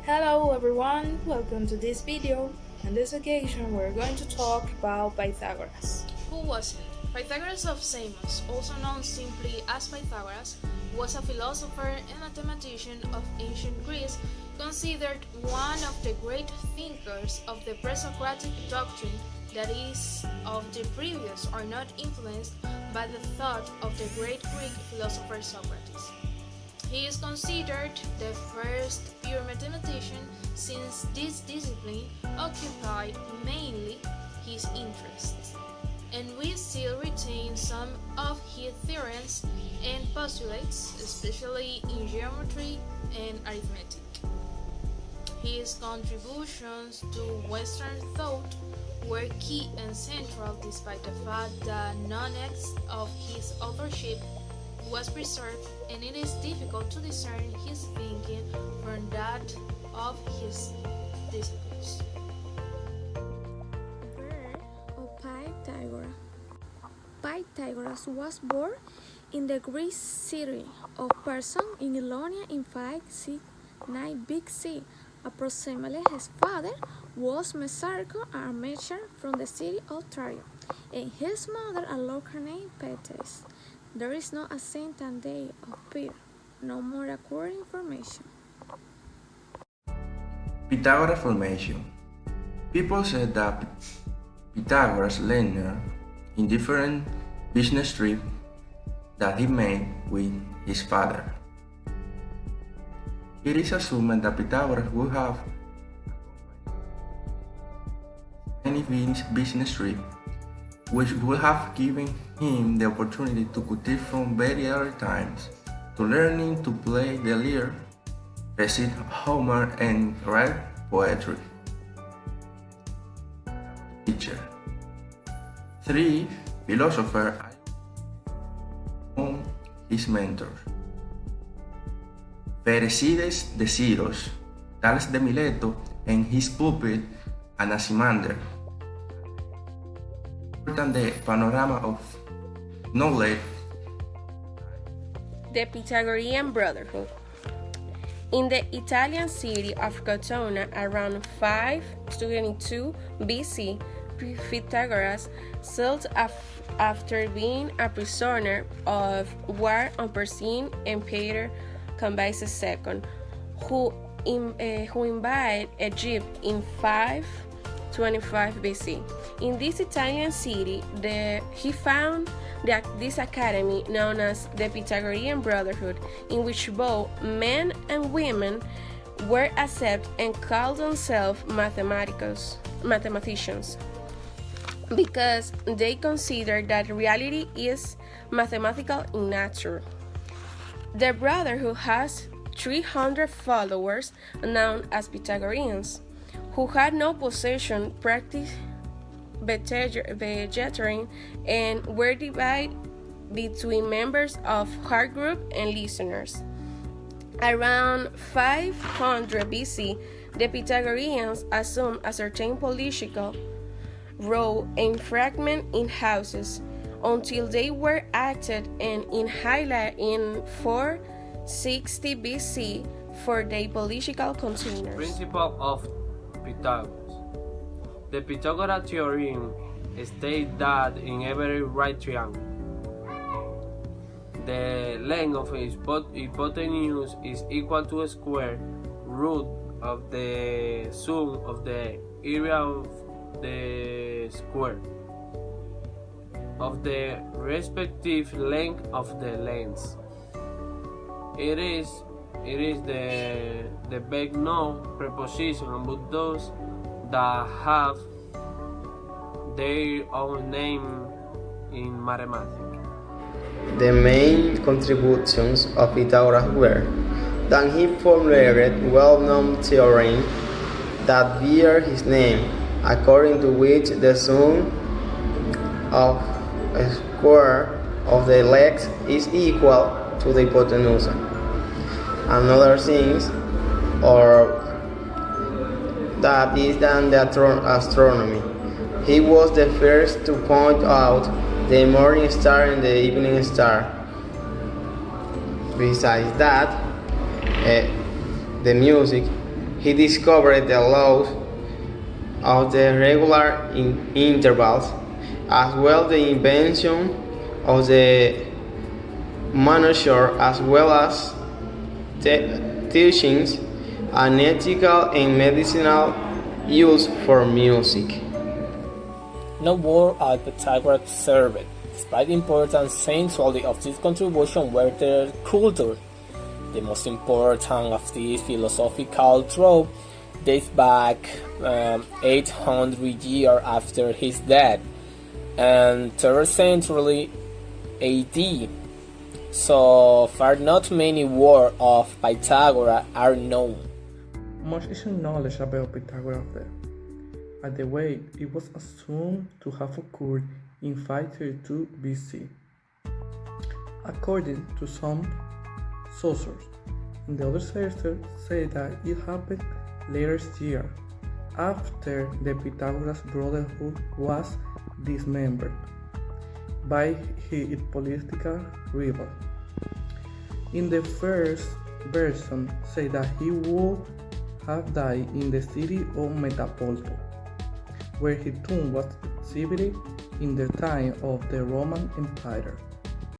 Hello everyone, welcome to this video. On this occasion we're going to talk about Pythagoras. Who wasn't? Pythagoras of Samos, also known simply as Pythagoras, was a philosopher and mathematician of ancient Greece, considered one of the great thinkers of the pre-Socratic doctrine, that is, of the previous or not influenced by the thought of the great Greek philosopher Socrates. He is considered the first pure mathematician since this discipline occupied mainly his interests, and we still retain some of his theorems and postulates, especially in geometry and arithmetic. His contributions to Western thought were key and central despite the fact that none of his authorship was preserved, and it is difficult to discern his thinking from that of his disciples. Birth of Pythagoras. Pythagoras was born in the Greek city of Person in Ionia in 569 BC. Approximately his father was Mesarco, a merchant from the city of Tyre, and his mother a local named Pythes. There is no accepted date of birth, no more accurate information. Pythagoras formation. People said that Pythagoras learned in different business trips that he made with his father. It is assumed that Pythagoras would have many business trips, which would have given him the opportunity to cultivate from very early times, to learning to play the lyre, recite Homer, and write poetry. Teacher. 3 philosophers among his mentors. Pherecydes de Syros, Thales de Mileto, and his pupil Anaximander. The panorama of knowledge. The Pythagorean Brotherhood. In the Italian city of Crotona around 522 BC, Pythagoras sailed after being a prisoner of war on Persian Emperor Cambyses II, who invaded Egypt in 525 BC. In this Italian city, he found this academy known as the Pythagorean Brotherhood, in which both men and women were accepted and called themselves mathematicians, because they considered that reality is mathematical in nature. The Brotherhood has 300 followers known as Pythagoreans, who had no possession, practiced vegetarian, and were divided between members of hard group and listeners. Around 500 BC, the Pythagoreans assumed a certain political role and fragment in houses, until they were acted and highlighted in 460 BC for their political containers. Principle of Pythagoras. The Pythagoras theorem states that in every right triangle, the length of hypotenuse is equal to a square root of the sum of the area of the square of the respective length of the lengths. It is the big no preposition about those that have their own name in mathematics. The main contributions of Pythagoras were that he formulated well-known theorem that bear his name, according to which the sum of a square of the legs is equal to the hypotenuse. Another things, or that is than the astronomy. He was the first to point out the morning star and the evening star. Besides that, the music he discovered the laws of the regular intervals, as well the invention of the manometer, as well as teachings an ethical and medicinal use for music. No word at Pythagoras served, despite the important centrality of this contribution were their culture. The most important of these philosophical thought dates back 800 years after his death, and 3rd century AD. So far not many works of Pythagoras are known. Much is knowledge about Pythagoras there. By the way, it was assumed to have occurred in 532 BC. According to some sources, and the other sources say that it happened later this year, after the Pythagoras brotherhood was dismembered by his political rival. In the first version, say that he would have died in the city of Metapolto, where his tomb was exhibited in the time of the Roman Empire.